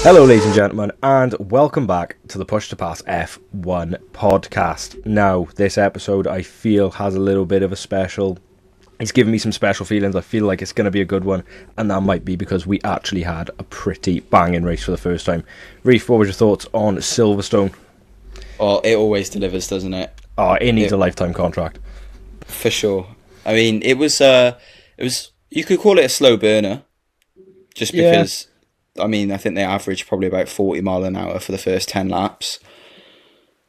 Hello, ladies and gentlemen, and welcome back to the Push to Pass F1 podcast. Now, this episode I feel has a little bit of a special. It's given me some special feelings. I feel like it's going to be a good one, and that might be because we actually had a pretty banging race for the first time. Reef, what was your thoughts on Silverstone? Oh, it always delivers, doesn't it? Oh, it needs a lifetime contract. For sure. I mean, it was you could call it a slow burner, just because. Yeah. I mean, I think they averaged probably about 40 mile an hour for the first 10 laps.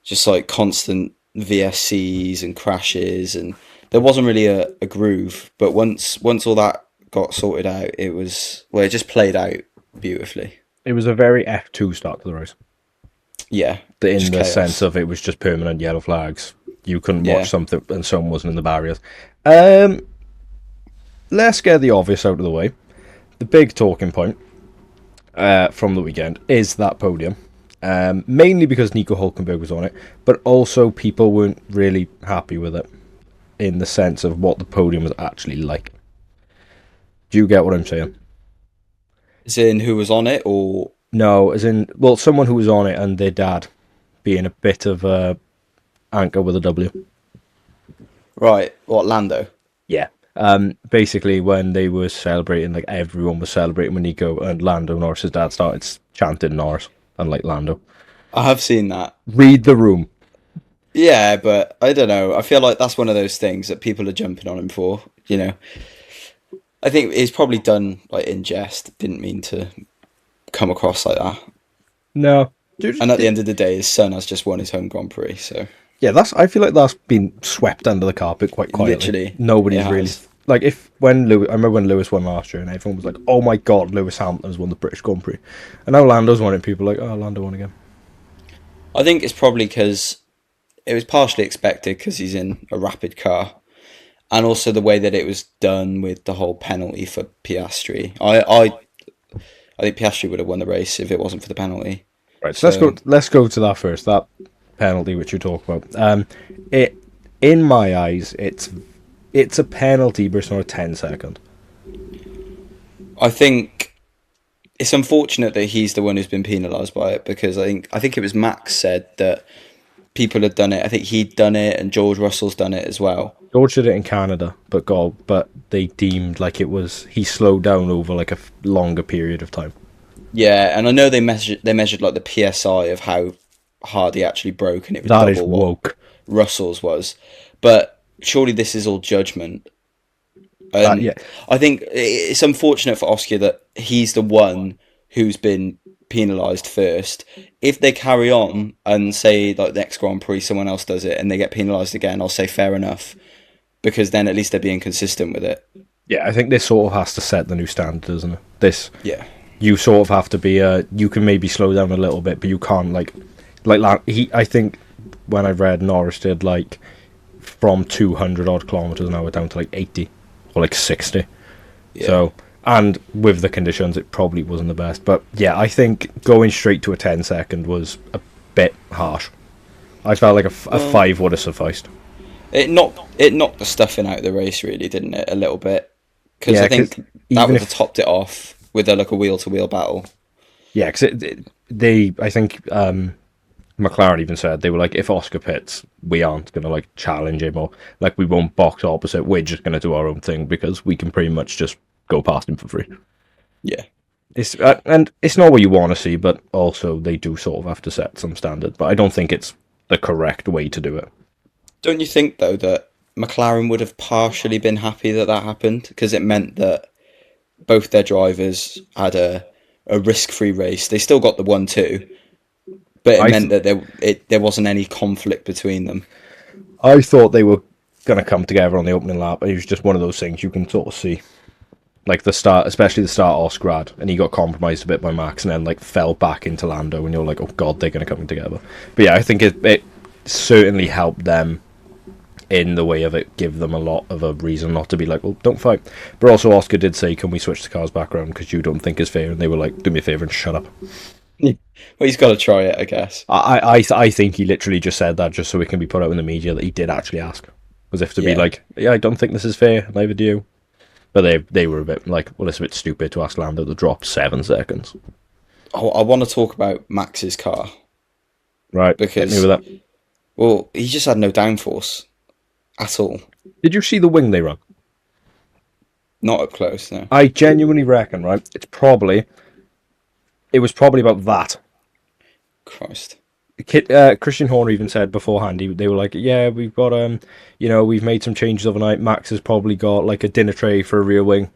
Just like constant VSCs and crashes, and there wasn't really a groove. But once all that got sorted out, it just played out beautifully. It was a very F2 start to the race. Yeah. In the sense of it was just permanent yellow flags. You couldn't watch something and someone wasn't in the barriers. Let's get the obvious out of the way. The big talking point from the weekend is that podium. Mainly because Nico Hulkenberg was on it, but also people weren't really happy with it in the sense of what the podium was actually like. Do you get what I'm saying? As in who was on it, or...? No, as in, well, someone who was on it and their dad being a bit of a anchor with a W. Right, what, Lando? Yeah. Basically, when they were celebrating, like everyone was celebrating when Nico and Lando Norris's dad started chanting Norris, unlike Lando. I have seen that. Read the room. Yeah, but I don't know. I feel like that's one of those things that people are jumping on him for. You know, I think it's probably done like in jest. Didn't mean to come across like that. No. And at the end of the day, his son has just won his home Grand Prix, so. Yeah, I feel like that's been swept under the carpet quite quietly. Literally. Nobody's really... Like, I remember when Lewis won last year and everyone was like, oh my god, Lewis Hamilton's won the British Grand Prix. And now Lando's won it, people are like, oh, Lando won again. I think it's probably because it was partially expected because he's in a rapid car. And also the way that it was done with the whole penalty for Piastri. I think Piastri would have won the race if it wasn't for the penalty. Right, so let's go to that first, that penalty which you talk about. In my eyes, it's a penalty, but it's not a 10-second. I think it's unfortunate that he's the one who's been penalised by it, because I think it was Max said that people had done it. I think he'd done it, and George Russell's done it as well. George did it in Canada, but they deemed like it was he slowed down over like a longer period of time. Yeah, and I know they measured like the PSI of how hard he actually broke, and it was that double is woke. What Russell's was, but surely this is all judgment. Yeah. I think it's unfortunate for Oscar that he's the one who's been penalised first. If they carry on and say like the next Grand Prix someone else does it and they get penalised again, I'll say fair enough, because then at least they're being consistent with it. Yeah, I think this sort of has to set the new standard, doesn't it? Yeah. You sort of have to be you can maybe slow down a little bit, but you can't I think when I read Norris did like from 200 odd kilometers an hour down to like 80 or like 60. Yeah. So, and with the conditions, it probably wasn't the best. But yeah, I think going straight to a 10-second was a bit harsh. I felt like a 5 would have sufficed. It knocked the stuffing out of the race, really, didn't it? A little bit, because I think that would have topped it off with a wheel-to-wheel battle. Yeah, because I think McLaren even said they were like, if Oscar pits, we aren't going to like challenge him, or like we won't box opposite. We're just going to do our own thing because we can pretty much just go past him for free. Yeah, and it's not what you want to see, but also they do sort of have to set some standard. But I don't think it's the correct way to do it. Don't you think though that McLaren would have partially been happy that happened, because it meant that both their drivers had a risk-free race. They still got the 1-2, but it meant that there wasn't any conflict between them. I thought they were going to come together on the opening lap. It was just one of those things you can sort of see. Like the start, especially the start Oscar had, and he got compromised a bit by Max and then like fell back into Lando, and you're like, oh god, they're going to come together. But yeah, I think it certainly helped them in the way of it, give them a lot of a reason not to be like, well, don't fight. But also Oscar did say, can we switch the cars back around because you don't think it's fair? And they were like, do me a favour and shut up. Well, he's got to try it, I guess. I think he literally just said that just so it can be put out in the media that he did actually ask. As if to be like, yeah, I don't think this is fair, neither do you. But they were a bit like, well, it's a bit stupid to ask Lando to drop 7 seconds. I want to talk about Max's car Right, hit me because, with that. well, he just had no downforce at all. Did you see the wing they run? Not up close, no. I genuinely reckon, right? It was probably about that. Christ. Christian Horner even said beforehand, they were like, yeah, we've got, we've made some changes overnight. Max has probably got like a dinner tray for a rear wing.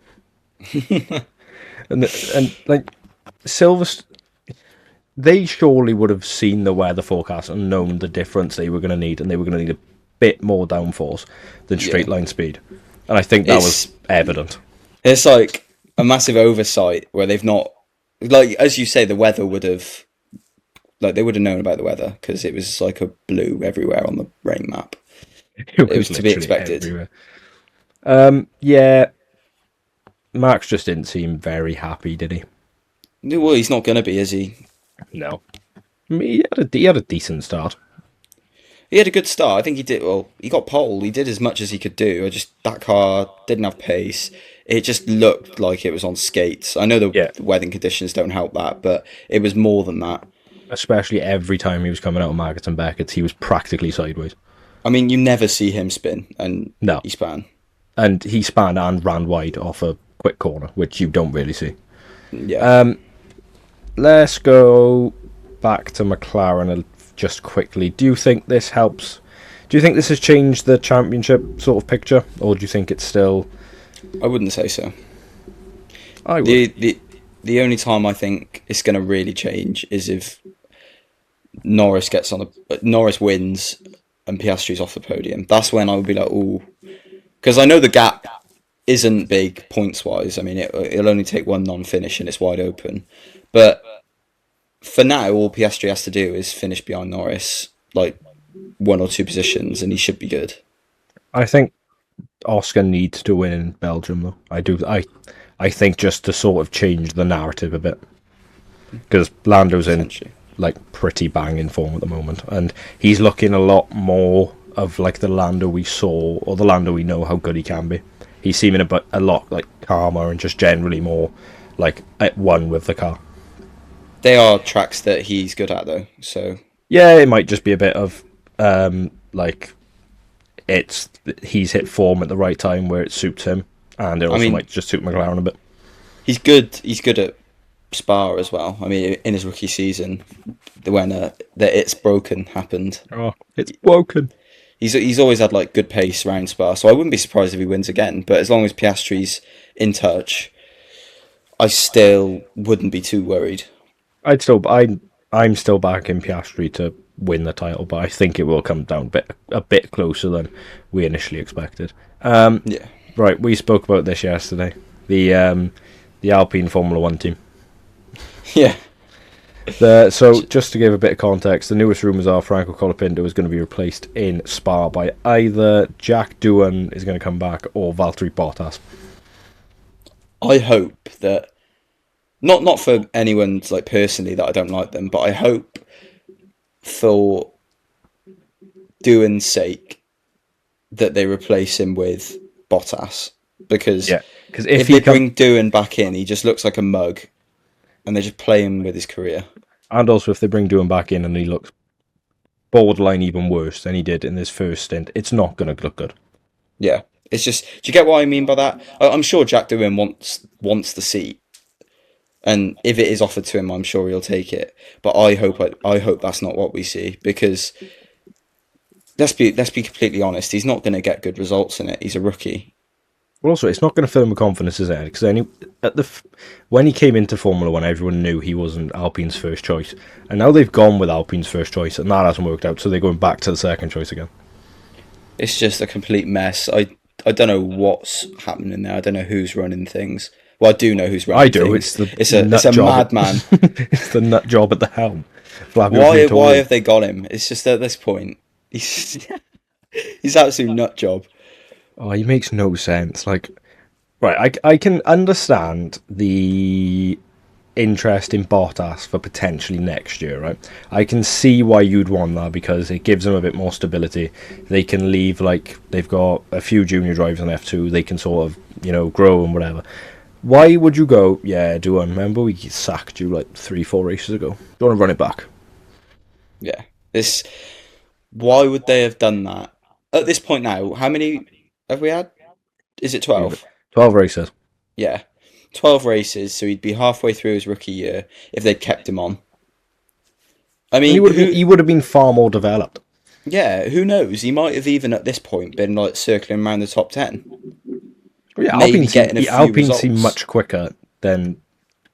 and like, Silverstone, they surely would have seen the weather forecast and known the difference they were going to need, and they were going to need a bit more downforce than straight line speed. And I think that was evident. It's like a massive oversight where they've not, like, as you say, the weather would have, like, they would have known about the weather because it was like a blue everywhere on the rain map. It was to be expected. Yeah, Max just didn't seem very happy, did he? Well, he's not going to be, is he? No. I mean, he had a decent start. He had a good start. I think he did well. He got pole. He did as much as he could do. That car didn't have pace. It just looked like it was on skates. I know the weather conditions don't help that, but it was more than that. Especially every time he was coming out of Markets and Beckett's, he was practically sideways. I mean, you never see him spin, and he span. And he spanned and ran wide off a quick corner, which you don't really see. Yeah. Let's go back to McLaren just quickly. Do you think this helps? Do you think this has changed the championship sort of picture, or do you think it's still? I wouldn't say so. I would. The only time I think it's going to really change is if Norris wins and Piastri's off the podium. That's when I would be like, ooh, because I know the gap isn't big points wise. I mean, it'll only take one non-finish and it's wide open. But for now, all Piastri has to do is finish behind Norris, like 1 or 2 positions, and he should be good. I think Oscar needs to win in Belgium, though. I think just to sort of change the narrative a bit, because Lando's in like pretty banging form at the moment, and he's looking a lot more of like the Lando we saw, or the Lando we know how good he can be. He's seeming a lot like calmer and just generally more like at one with the car. They are tracks that he's good at, though. So yeah, it might just be a bit of like he's hit form at the right time where it suits him, and it also might just suit McLaren a bit. He's good. He's good at Spa as well. I mean, in his rookie season, when the "it's broken" happened. Oh, it's broken. He's always had like good pace around Spa, so I wouldn't be surprised if he wins again. But as long as Piastri's in touch, I still wouldn't be too worried. I'm still backing Piastri to win the title, but I think it will come down a bit closer than we initially expected. Yeah. Right, we spoke about this yesterday. The Alpine Formula 1 team. Yeah. So just to give a bit of context, the newest rumours are Franco Colapinto is going to be replaced in Spa by either Jack Doohan is going to come back or Valtteri Bottas. I hope that not for anyone's like personally that I don't like them, but I hope for Doohan's sake that they replace him with Bottas, because if they bring Doohan back in, he just looks like a mug, and they just play him with his career. And also, if they bring Doohan back in and he looks borderline even worse than he did in his first stint, it's not going to look good. Yeah, it's just. Do you get what I mean by that? I'm sure Jack Doohan wants the seat, and if it is offered to him, I'm sure he'll take it. But I hope that's not what we see, because let's be completely honest, he's not going to get good results in it. He's a rookie. Well, also, it's not going to fill him with confidence, is it? Because when he came into Formula 1, everyone knew he wasn't Alpine's first choice. And now they've gone with Alpine's first choice, and that hasn't worked out, so they're going back to the second choice again. It's just a complete mess. I don't know what's happening there. I don't know who's running things. Well, I do know who's running things. I do. It's a madman. It's the nut job at the helm. Why have they got him? It's just at this point. He's absolute nut job. Oh, he makes no sense. Like, right, I can understand the interest in Bottas for potentially next year, right? I can see why you'd want that, because it gives them a bit more stability. They can leave, like, they've got a few junior drivers on F2, they can sort of, grow and whatever. Why would you go, yeah, do I remember we sacked you like 3-4 races ago? Do you want to run it back? Yeah. Why would they have done that? At this point now, how many have we had? Is it 12? 12 races. Yeah. 12 races, so he'd be halfway through his rookie year if they'd kept him on. I mean, he would have been far more developed. Yeah, who knows? He might have even at this point been like circling around the top 10. Yeah, Maybe Alpine seemed much quicker than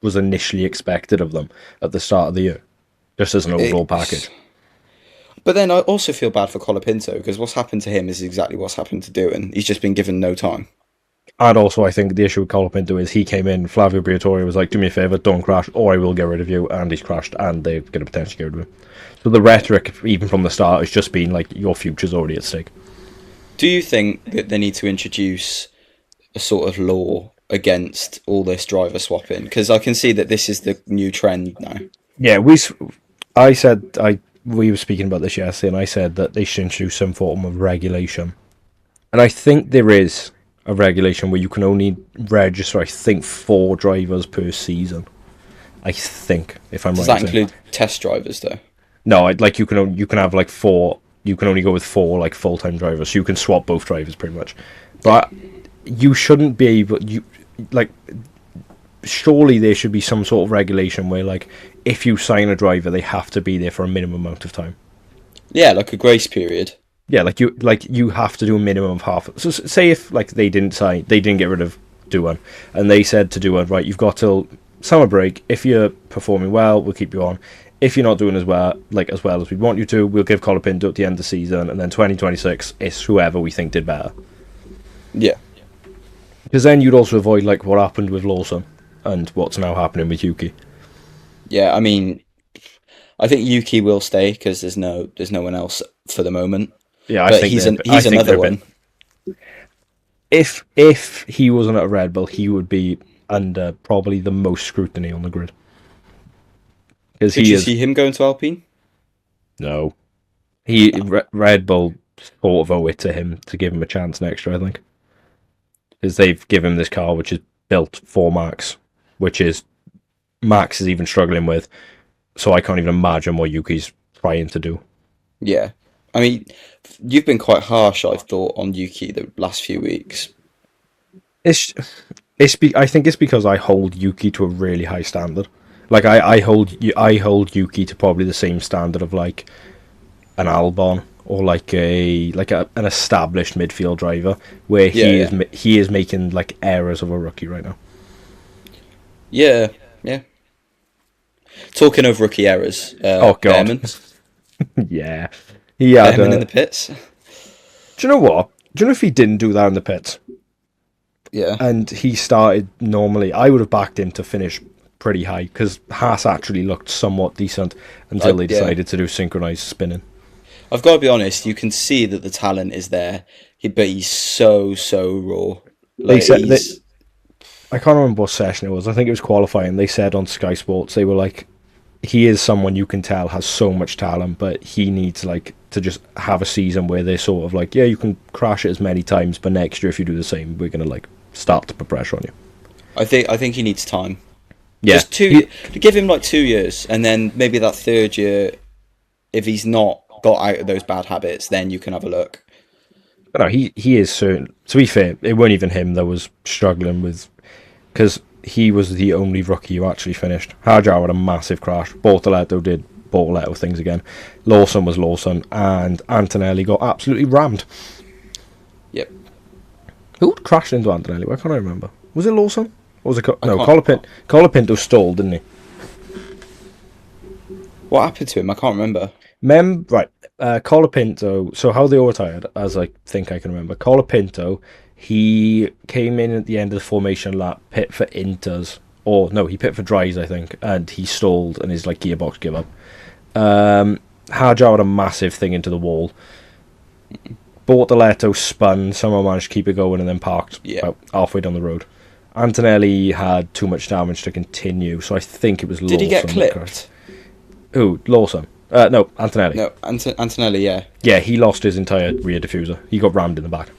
was initially expected of them at the start of the year, just as an overall package. But then I also feel bad for Colapinto, because what's happened to him is exactly what's happened to Doohan. He's just been given no time. And also, I think the issue with Colapinto is he came in, Flavio Briatore was like, do me a favour, don't crash, or I will get rid of you, and he's crashed, and they're going to potentially get rid of him. So the rhetoric, even from the start, has just been like, your future's already at stake. Do you think that they need to introduce a sort of law against all this driver swapping? Because I can see that this is the new trend now. Yeah, we were speaking about this yesterday, and I said that they should introduce some form of regulation. And I think there is a regulation where you can only register, I think, 4 drivers per season. I think, if I'm right. Does that include test drivers, though? No, you can have like 4. You can only go with 4 like full-time drivers, so you can swap both drivers pretty much. But you shouldn't be able. Surely there should be some sort of regulation where, like, if you sign a driver, they have to be there for a minimum amount of time. Yeah, like a grace period. Yeah, you have to do a minimum of half. So say if like they didn't get rid of Doohan, and they said to Doohan, right, you've got till summer break. If you're performing well, we'll keep you on. If you're not doing as well as we want you to, we'll give Colapinto at the end of the season, and then 2026 is whoever we think did better. Yeah. Because then you'd also avoid like what happened with Lawson and what's now happening with Yuki. Yeah, I mean, I think Yuki will stay because there's no one else for the moment. Yeah, I think he's another one. If he wasn't at Red Bull, he would be under probably the most scrutiny on the grid. Did you see him going to Alpine? No, Red Bull sort of owe it to him to give him a chance next year, I think, because they've given him this car which is built for Max, which is Max is even struggling with. So I can't even imagine what Yuki's trying to do. Yeah, I mean, you've been quite harsh, I've thought, on Yuki the last few weeks. I think it's because I hold Yuki to a really high standard. Like I hold Yuki to probably the same standard of like an Albon or like an established midfield driver, where he is making like errors of a rookie right now. Yeah. Talking of rookie errors, oh god, Behrman. Yeah, he had Behrman in the pits. Do you know what? Do you know if he didn't do that in the pits? Yeah, and he started normally, I would have backed him to finish pretty high, because Haas actually looked somewhat decent until they decided to do synchronized spinning. I've got to be honest, you can see that the talent is there, but he's so raw. Like, I can't remember what session it was. I think it was qualifying. They said on Sky Sports, they were like, he is someone you can tell has so much talent, but he needs like to just have a season where they're sort of like, yeah, you can crash it as many times, but next year if you do the same, we're gonna like start to put pressure on you. I think he needs time. Yeah, just to give him like 2 years, and then maybe that third year, if he's not got out of those bad habits, then you can have a look. No, he is certain. To be fair, it weren't even him that was struggling with, because he was the only rookie who actually finished. Hajar had a massive crash. Bortoletto did Bortoletto things again. Lawson was Lawson, and Antonelli got absolutely rammed. Yep. Who crashed into Antonelli? Why can't I remember? Was it Lawson? Or was it Colapinto stalled, didn't he? What happened to him? I can't remember. Colapinto. So how they all retired, as I think I can remember. Colapinto, he came in at the end of the formation lap, pit for Inters, or no, he pit for dries, I think, and he stalled and his like gearbox gave up. Hajar had a massive thing into the wall. Bortoletto spun, somehow managed to keep it going and then parked about halfway down the road. Antonelli had too much damage to continue, so I think it was Lawson. Did he get clipped? Who? Lawson? No, Antonelli. No, Antonelli, yeah. Yeah, he lost his entire rear diffuser. He got rammed in the back.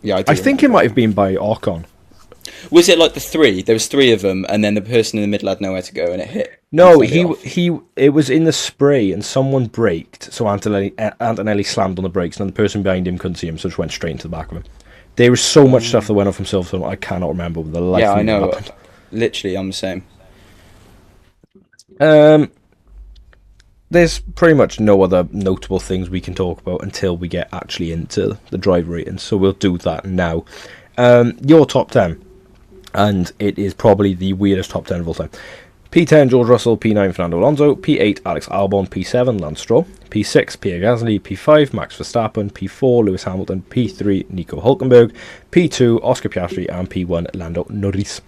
Yeah, I think it might have been by Ocon. Was it like the three? There was three of them, and then the person in the middle had nowhere to go, and it hit. No, Antonelli off. it was in the spray, and someone braked, so Antonelli slammed on the brakes, and the person behind him couldn't see him, so just went straight into the back of him. There was so much stuff that went off from Silverstone, I cannot remember the life Yeah, of I me know. what happened. Literally, I'm the same. There's pretty much no other notable things we can talk about until we get actually into the driver ratings, so we'll do that now. Your top 10, and it is probably the weirdest top 10 of all time. P10 George Russell, P9 Fernando Alonso, P8 Alex Albon, P7 Lance Stroll, P6 Pierre Gasly, P5 Max Verstappen, P4 Lewis Hamilton, P3 Nico Hulkenberg, P2 Oscar Piastri, and P1 Lando Norris.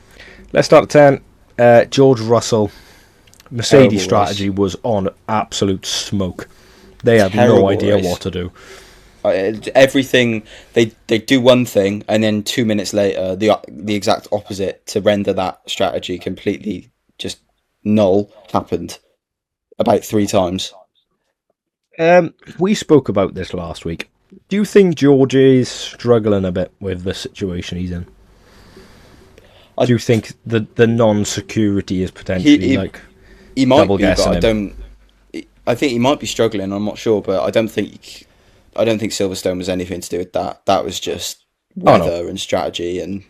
Let's start at 10. George Russell. Mercedes strategy was on absolute smoke. They had no idea what to do. Everything they do one thing, and then 2 minutes later, the exact opposite to render that strategy completely just null happened about 3 times. We spoke about this last week. Do you think George is struggling a bit with the situation he's in? Do you think the non-security is potentially he might double be, but guessing him? I think he might be struggling. I'm not sure, but I don't think Silverstone was anything to do with that. That was just weather and strategy, and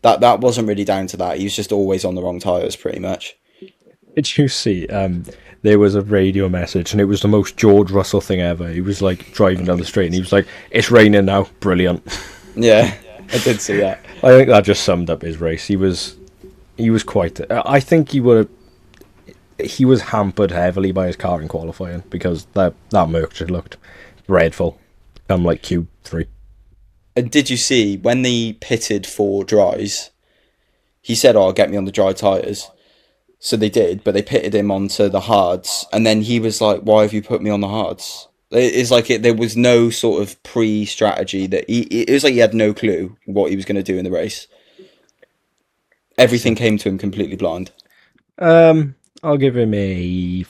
that wasn't really down to that. He was just always on the wrong tyres, pretty much. Did you see? There was a radio message, and it was the most George Russell thing ever. He was like driving down the street, and he was like, "It's raining now, brilliant." Yeah, I did see that. I think that just summed up his race. He was quite. I think he was hampered heavily by his car in qualifying, because that Merc just looked dreadful. Come like Q3. And did you see when they pitted for dries? He said, "Oh, get me on the dry tyres." So they did, but they pitted him onto the hards, and then he was like, "Why have you put me on the hards?" It's like there was no sort of pre-strategy that it was like he had no clue what he was going to do in the race. Everything came to him completely blind. I'll give him a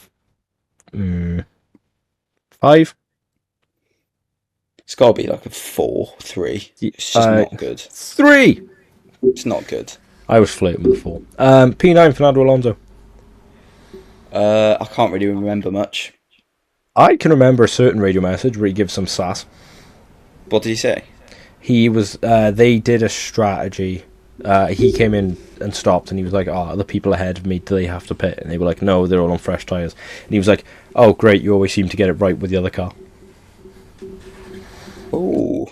5. It's got to be like a 4, 3. It's just not good. 3. It's not good. I was flirting with a 4. P9 Fernando Alonso. I can't really remember much. I can remember a certain radio message where he gives some sass. What did he say? He was. They did a strategy. He came in and stopped, and he was like, "Oh, the people ahead of me, do they have to pit?" And they were like, "No, they're all on fresh tyres." And he was like, "Oh, great, you always seem to get it right with the other car." Oh.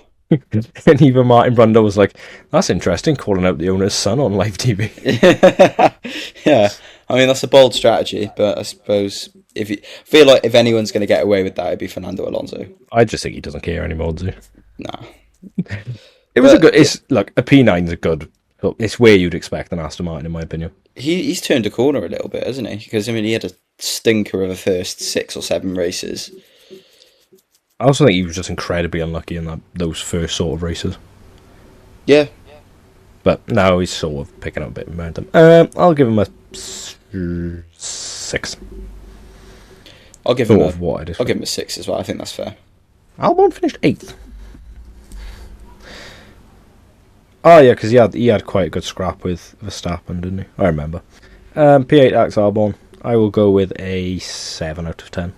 And even Martin Brundle was like, "That's interesting, calling out the owner's son on live TV." Yeah, I mean, that's a bold strategy, but I suppose feel like if anyone's going to get away with that, it'd be Fernando Alonso. I just think he doesn't care anymore, does he? Nah. It was a good. Look, a P9's a good. It's where you'd expect an Aston Martin, in my opinion. He's turned a corner a little bit, hasn't he? Because I mean, he had a stinker of the first 6 or 7 races. I also think he was just incredibly unlucky in those first sort of races. Yeah. But now he's sort of picking up a bit of momentum. I'll give him a 6. I'll give him a 6 as well. I think that's fair. Albon finished 8th. Oh yeah, because he had quite a good scrap with Verstappen, didn't he? I remember. P8 Alex Albon. I will go with a 7 out of 10.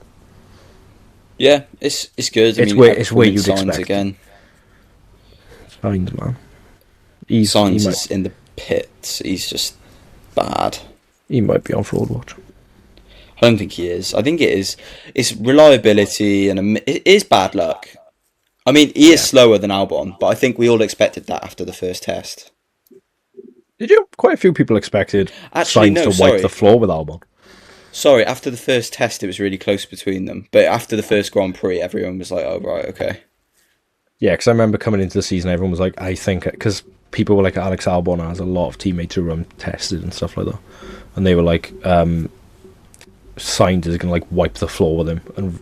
Yeah, it's good. It's where you'd expect. Again. Sainz, man. Sainz is in the pits. He's just bad. He might be on fraud watch. I don't think he is. I think it is. It's reliability and it is bad luck. I mean, he is slower than Albon, but I think we all expected that after the first test. Did you? Quite a few people expected Sainz to wipe the floor with Albon. Sorry, after the first test, it was really close between them. But after the first Grand Prix, everyone was like, "Oh, right, okay." Yeah, because I remember coming into the season, everyone was like, I think, because people were like, Alex Albon has a lot of teammates who run tested and stuff like that. And they were like, Sainz is going to like wipe the floor with him and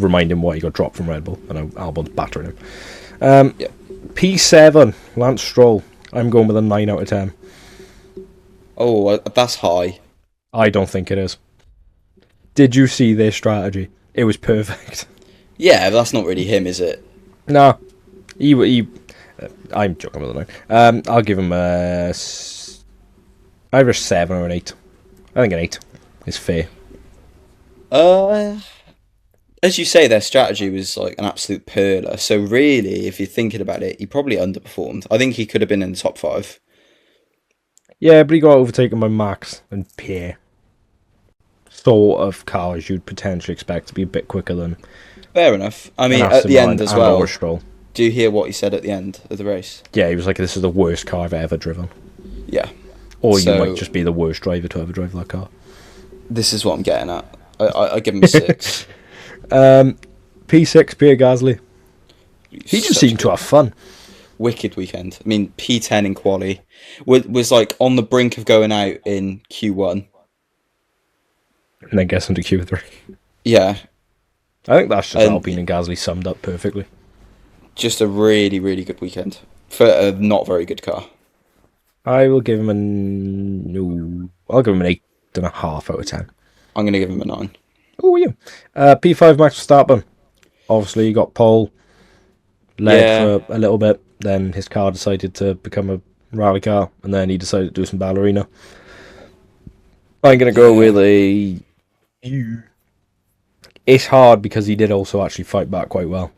remind him why he got dropped from Red Bull. And Albon's battering him. P7, Lance Stroll. I'm going with a 9 out of 10. Oh, that's high. I don't think it is. Did you see their strategy? It was perfect. Yeah, but that's not really him, is it? No. He I'm joking with the 9. I'll give him either a 7 or an 8. I think an 8 is fair. As you say, their strategy was like an absolute perler. So really, if you're thinking about it, he probably underperformed. I think he could have been in the top 5. Yeah, but he got overtaken by Max and Pierre. Sort of cars you'd potentially expect to be a bit quicker than. Fair enough. I mean, at the end as well. Do you hear what he said at the end of the race? Yeah, he was like, "This is the worst car I've ever driven." Yeah. Or you might just be the worst driver to ever drive that car. This is what I'm getting at. I give him a 6. P6, Pierre Gasly. He just seemed to have fun. Wicked weekend. I mean, P10 in quali was like on the brink of going out in Q1, and then gets into Q3. Yeah, I think that's just Alpine and Gasly summed up perfectly. Just a really, really good weekend for a not very good car. I will give him I'll give him an 8.5 out of 10. I'm going to give him a 9. Oh, yeah. P5 Max Verstappen. Obviously, he got pole, led for a little bit. Then his car decided to become a rally car, and then he decided to do some ballerina. I'm going to go with a... It's hard because he did also actually fight back quite well.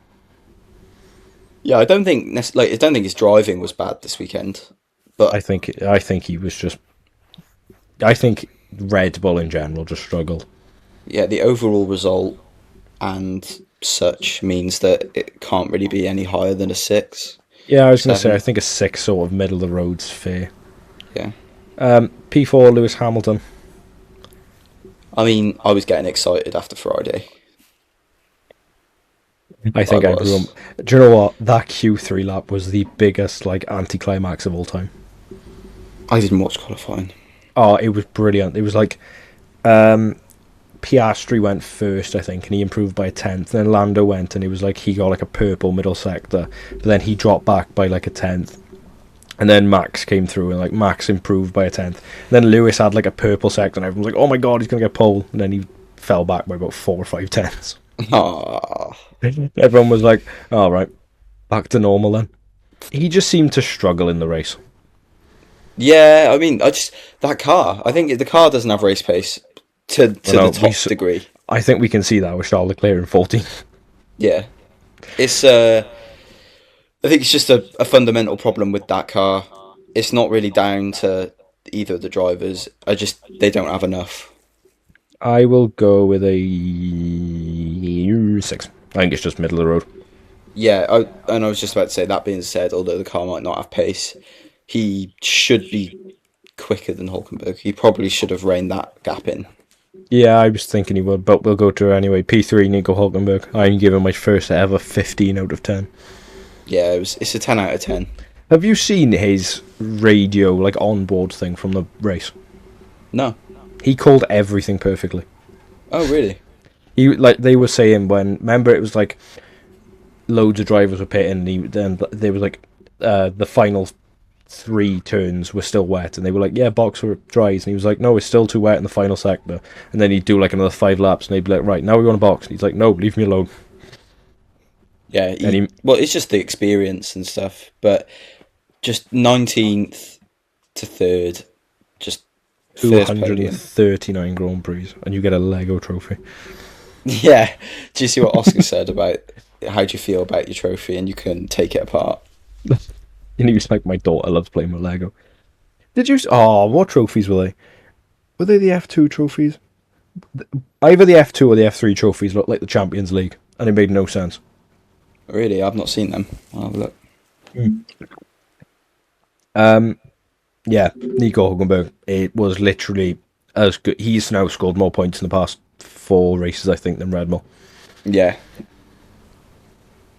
Yeah, I don't think his driving was bad this weekend, but I think he was just. I think Red Bull in general just struggled. Yeah, the overall result and such means that it can't really be any higher than a 6. Yeah, I was going to say I think a 6 sort of middle of the road's fair. Yeah. P4 Lewis Hamilton. I mean, I was getting excited after Friday. I think I grew up. Do you know what? That Q3 lap was the biggest anticlimax of all time. I didn't watch qualifying. Oh, it was brilliant. It was like Piastri went first, I think, and he improved by a 10th. Then Lando went, and it was like he got a purple middle sector, but then he dropped back by a 10th. And then Max came through, and Max improved by a 10th. And then Lewis had a purple sector, and everyone was like, "Oh my god, he's gonna get pole!" And then he fell back by about 4 or 5 tenths. Aww. Everyone was like, "All right, back to normal then." He just seemed to struggle in the race. Yeah, I mean, that car. I think the car doesn't have race pace to the top degree. I think we can see that with Charles Leclerc in 14. Yeah, it's. I think it's just a fundamental problem with that car. It's not really down to either of the drivers. They don't have enough. I will go with a 6. I think it's just middle of the road. Yeah, I was just about to say, that being said, although the car might not have pace, he should be quicker than Hulkenberg. He probably should have reined that gap in. Yeah, I was thinking he would, but we'll go to her anyway. P3, Nico Hulkenberg. I'm giving my first ever 15 out of 10. Yeah, it's a 10 out of 10. Have you seen his radio, onboard thing from the race? No. He called everything perfectly. Oh, really? They were saying remember it was loads of drivers were pitting, then they were the final 3 turns were still wet, and they were yeah, box were dries, and he was no, it's still too wet in the final sector, and then he'd do another 5 laps, and they'd be right, now we're going to box, and he's no, leave me alone. Yeah, well, it's just the experience and stuff, but just 19th to 3rd, just 239 Grand Prix, and you get a Lego trophy. Yeah. Do you see what Oscar said about how do you feel about your trophy and you can take it apart? And he was my daughter loves playing with Lego. Did you... Oh, what trophies were they? Were they the F2 trophies? Either the F2 or the F3 trophies looked like the Champions League, and it made no sense. Really? I've not seen them. I'll have a look. Yeah, Nico Hulkenberg. It was literally as good. He's now scored more points in the past 4 races, I think, than Red Bull. Yeah.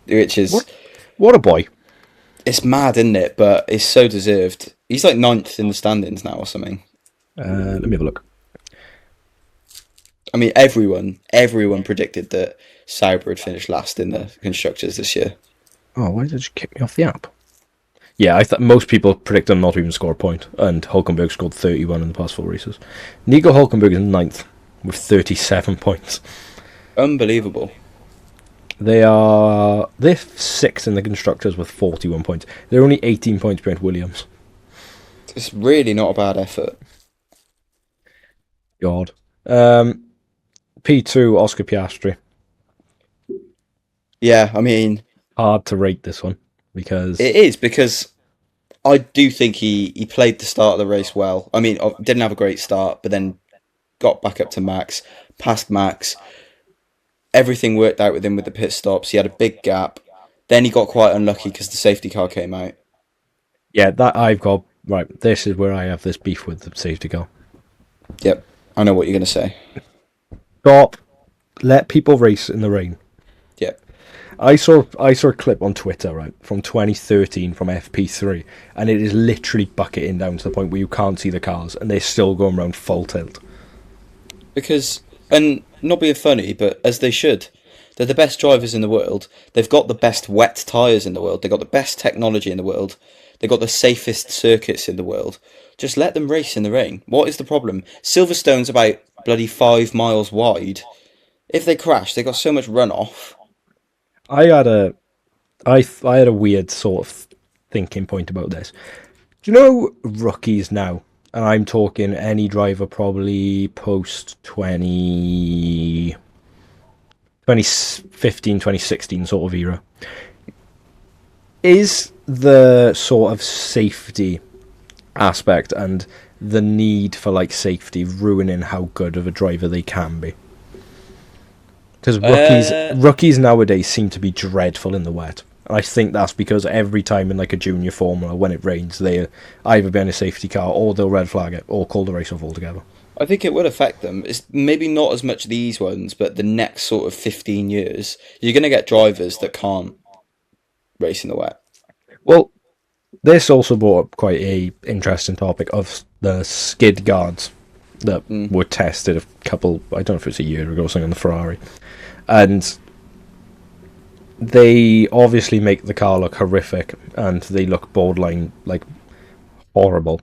Which is... What a boy. It's mad, isn't it? But it's so deserved. He's 9th in the standings now or something. Let me have a look. I mean, everyone predicted that Sauber would finish last in the Constructors this year. Oh, why did it just kick me off the app? Yeah, I thought most people predict him not to even score a point, and Hulkenberg scored 31 in the past 4 races. Nico Hulkenberg is 9th with 37 points. Unbelievable. They're sixth in the constructors with 41 points. They're only 18 points behind Williams. It's really not a bad effort. God. P2 Oscar Piastri. Yeah, I mean, Hard to rate this one because it is, because I do think he played the start of the race well. I mean, didn't have a great start, but then got back up to Max, passed Max. Everything worked out with him with the pit stops. He had a big gap. Then he got quite unlucky because the safety car came out. yeah, that I've got right. This is where I have this beef with the safety car. Yep, I know what you're going to say. Stop. Let people race in the rain. Yep. I saw a clip on Twitter, right, from 2013 from FP3, and it is literally bucketing down to the point where you can't see the cars, and they're still going around full tilt. Because, and not being funny, but as they should. They're the best drivers in the world. They've got the best wet tyres in the world. They've got the best technology in the world. They've got the safest circuits in the world. Just let them race in the rain. What is the problem? Silverstone's about bloody 5 miles wide. If they crash, they've got so much runoff. I had a weird sort of thinking point about this. Do you know rookies now? And I'm talking any driver probably post 2015, 2016 sort of era. Is the sort of safety aspect and the need for like safety ruining how good of a driver they can be? Because rookies nowadays seem to be dreadful in the wet. And I think that's because every time in like a junior formula, when it rains, they either be in a safety car or they'll red flag it or call the race off altogether. I think it would affect them. It's maybe not as much these ones, but the next sort of 15 years, you're going to get drivers that can't race in the wet. Well, this also brought up quite a interesting topic of the skid guards that were tested a couple, I don't know if it was a year ago or something on the Ferrari. And they obviously make the car look horrific and they look borderline, like, horrible.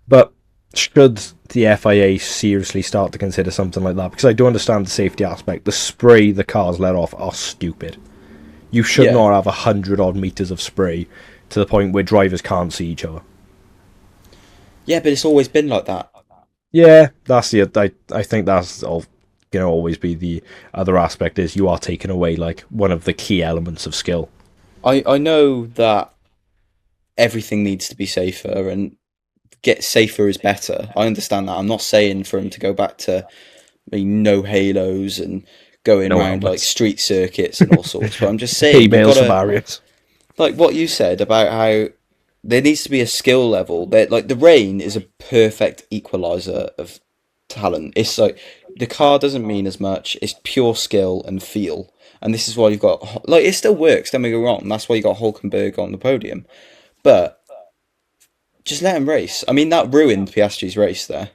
But should the FIA seriously start to consider something like that? Because I do understand the safety aspect. The spray the cars let off are stupid. You should not have 100-odd meters of spray to the point where drivers can't see each other. Yeah, but it's always been like that. Yeah, that's the. I think that's all. Going to always be the other aspect is you are taking away like one of the key elements of skill. I know that everything needs to be safer and get safer is better. I understand that. I'm not saying for him to go back to no halos and going around like street circuits and all sorts. But I'm just saying, barriers. Like what you said about how there needs to be a skill level. That like the rain is a perfect equalizer of talent. It's like the car doesn't mean as much. It's pure skill and feel. And this is why you've got like it still works. Don't make me wrong. That's why you got Hulkenberg on the podium. But just let him race. I mean, that ruined Piastri's race there.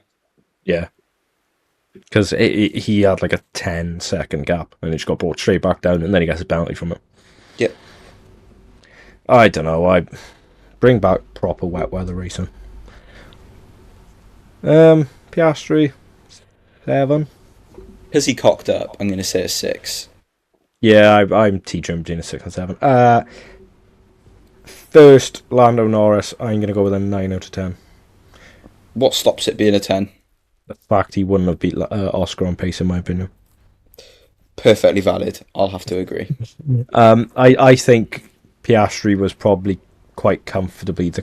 Yeah. Because he had like a 10-second gap and it just got brought straight back down and then he gets a penalty from it. Yep. I don't know. I bring back proper wet weather racing. Piastri, 7. Because he cocked up, I'm going to say a 6. Yeah, I'm teetering between a 6 and 7. First, Lando Norris, I'm going to go with a 9 out of 10. What stops it being a 10? The fact he wouldn't have beat Oscar on pace, in my opinion. Perfectly valid. I'll have to agree. I think Piastri was probably quite comfortably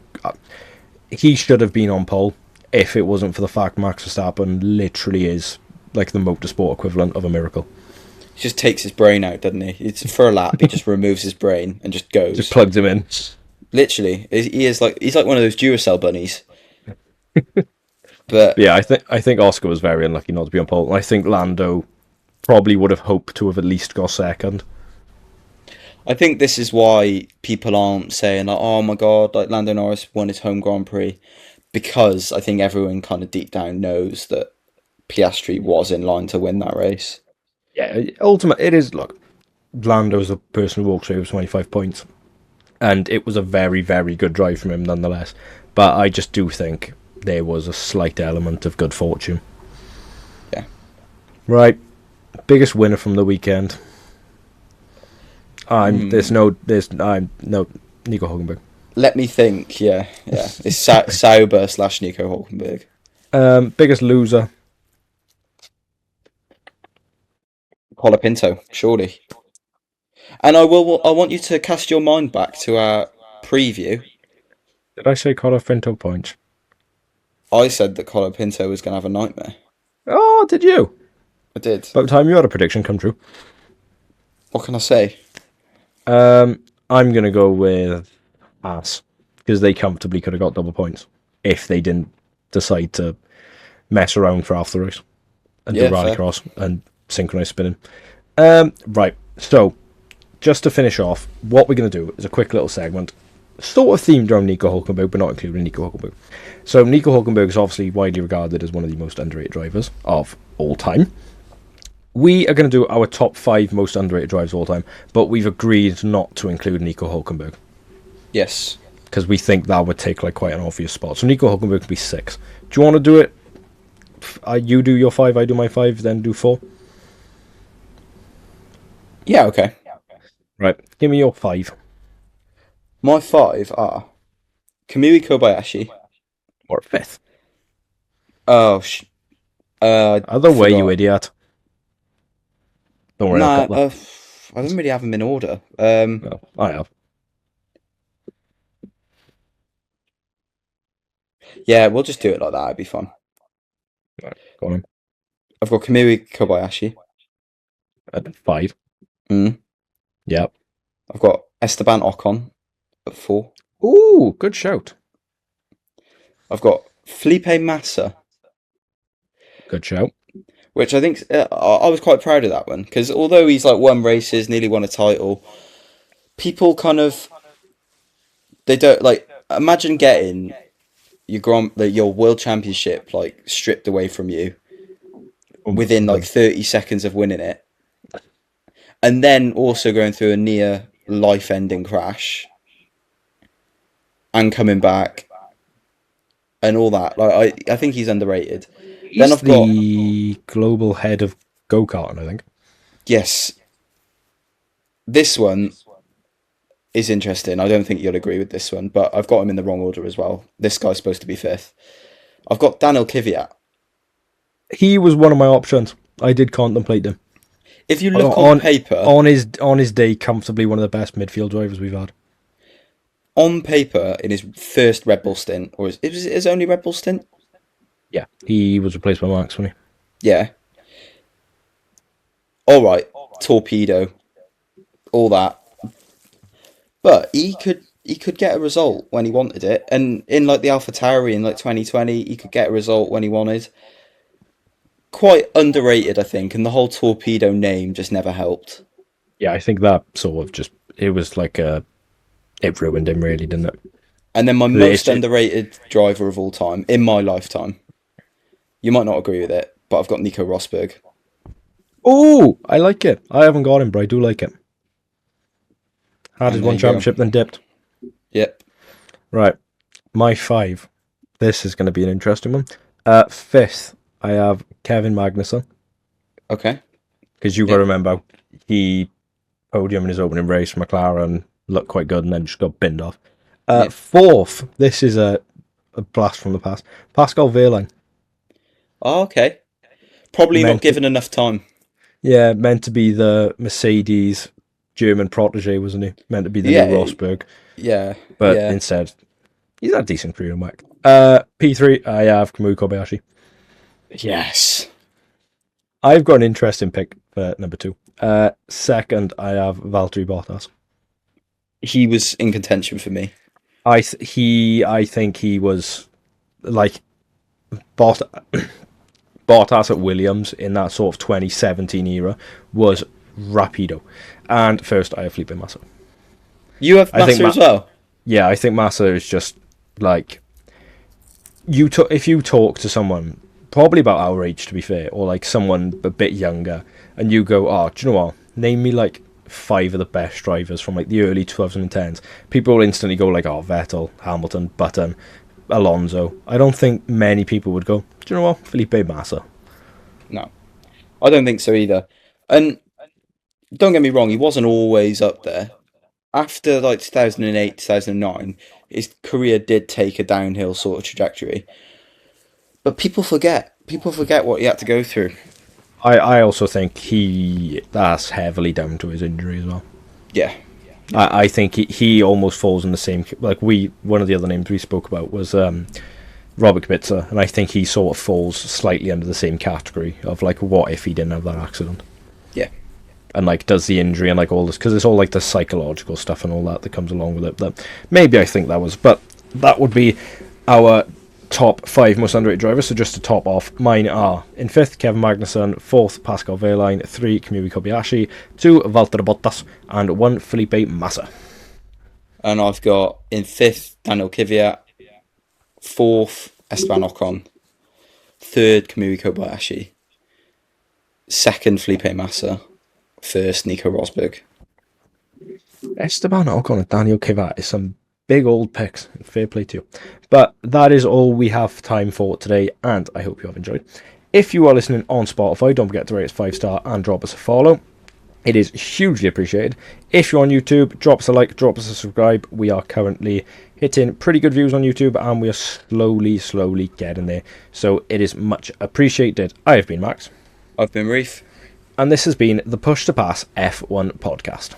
he should have been on pole if it wasn't for the fact Max Verstappen literally is like the motorsport equivalent of a miracle. He just takes his brain out, doesn't he? It's for a lap. He just removes his brain and just goes. Just plugs him in. Literally, he's like one of those Duracell bunnies. But yeah, I think Oscar was very unlucky not to be on pole, and I think Lando probably would have hoped to have at least got second. I think this is why people aren't saying like, "Oh my god, like Lando Norris won his home Grand Prix," because I think everyone kind of deep down knows that Piastri was in line to win that race. Yeah, ultimately, it is. Look, Lando's the person who walks away with 25 points, and it was a very, very good drive from him nonetheless. But I just do think there was a slight element of good fortune. Yeah. Right. Biggest winner from the weekend. I'm no Nico Hulkenberg. Let me think. Yeah. It's Sauber / Nico Hulkenberg. Biggest loser. Colapinto, surely. And I want you to cast your mind back to our preview. Did I say Colapinto points? I said that Colapinto was going to have a nightmare. Oh, did you? I did. By the time you had a prediction come true. What can I say? I'm going to go with Haas, because they comfortably could have got double points if they didn't decide to mess around for half the race and do rallycross and synchronized spinning. Right, so just to finish off, what we're going to do is a quick little segment, sort of themed around Nico Hulkenberg, but not including Nico Hulkenberg. So Nico Hulkenberg is obviously widely regarded as one of the most underrated drivers of all time. We are going to do our top 5 most underrated drivers of all time, but we've agreed not to include Nico Hulkenberg. Yes. Because we think that would take like quite an obvious spot. So Nico Hulkenberg could be 6. Do you want to do it? You do your 5, I do my 5, then do 4? Yeah, okay. Right, give me your 5. My 5 are Kamui Kobayashi. Or 5th. Oh, Other way, you idiot. Don't worry, nah, I've got that. I don't really have them in order. No, I have. Yeah, we'll just do it like that. It'd be fun. Right, go on. I've got Kamui Kobayashi. At 5. Mm. Yep. I've got Esteban Ocon at 4. Ooh, good shout. I've got Felipe Massa. Good shout. Which I think I was quite proud of that one, because although he's like won races, nearly won a title, people kind of, they don't like, imagine getting your world championship like stripped away from you within like 30 seconds of winning it, and then also going through a near life-ending crash and coming back and all that. Like I think he's underrated. He's I've got the global head of go-karting, I think. Yes. This one is interesting. I don't think you'll agree with this one, but I've got him in the wrong order as well. This guy's supposed to be 5th. I've got Daniel Kvyat. He was one of my options. I did contemplate him. If you look on paper, on his day, comfortably one of the best midfield drivers we've had. On paper, in his first Red Bull stint, or was it his only Red Bull stint? Yeah, he was replaced by Marx, wasn't he? Yeah. All right, torpedo, all that, but he could get a result when he wanted it, and in like the AlphaTauri in like 2020, he could get a result when he wanted. Quite underrated, I think, and the whole torpedo name just never helped. Yeah, I think that sort of just it was like it ruined him, really, didn't it? And then my most underrated driver of all time in my lifetime. You might not agree with it, but I've got Nico Rosberg. Oh, I like it. I haven't got him, but I do like it. Had his one championship, then dipped. Yep. Right. My 5. This is going to be an interesting one. 5th, I have Kevin Magnussen. Okay. Because you've got to remember, he podium in his opening race, McLaren looked quite good and then just got binned off. 4th, this is a blast from the past. Pascal Wehrlein. Oh, okay. Probably not given enough time. Yeah, meant to be the Mercedes German protege, wasn't he? Meant to be the new Rosberg. Yeah. But instead, he's had a decent career in whack. P3, I have Kamui Kobayashi. Yes. I've got an interesting pick for number 2. 2nd, I have Valtteri Bottas. He was in contention for me. I think he was like Bottas at Williams in that sort of 2017 era was rapido. And first, I have Felipe Massa. You have Massa as well? Yeah, I think Massa is just like if you talk to someone probably about our age, to be fair, or like someone a bit younger, and you go, "Oh, do you know what? Name me like 5 of the best drivers from like the early 2010s." People will instantly go like, "Oh, Vettel, Hamilton, Button, Alonso." I don't think many people would go, "Do you know what? Felipe Massa." No, I don't think so either. And don't get me wrong, he wasn't always up there. After like 2008, 2009, his career did take a downhill sort of trajectory. But people forget. People forget what he had to go through. I also think that's heavily down to his injury as well. Yeah. I think he almost falls in the same, like one of the other names we spoke about was Robert Kubica, and I think he sort of falls slightly under the same category of like, what if he didn't have that accident? Yeah. And like, does the injury and like all this, because it's all like the psychological stuff and all that comes along with it. That maybe I think but that would be our top 5 most underrated drivers. So just to top off, mine are in 5th Kevin Magnussen, 4th Pascal Wehrlein, 3 Kimi Kobayashi, 2 Valtteri Bottas, and 1 Felipe Massa. And I've got in 5th Daniel Kvyat, 4th Esteban Ocon, 3rd Kimi Kobayashi, 2nd Felipe Massa, 1st Nico Rosberg. Esteban Ocon and Daniel Kvyat is some big old picks. Fair play to you. But that is all we have time for today, and I hope you have enjoyed. If you are listening on Spotify, don't forget to rate us 5-star and drop us a follow. It is hugely appreciated. If you're on YouTube, drop us a like, drop us a subscribe. We are currently hitting pretty good views on YouTube, and we are slowly getting there. So it is much appreciated. I have been Max. I've been Reef. And this has been the Push to Pass F1 podcast.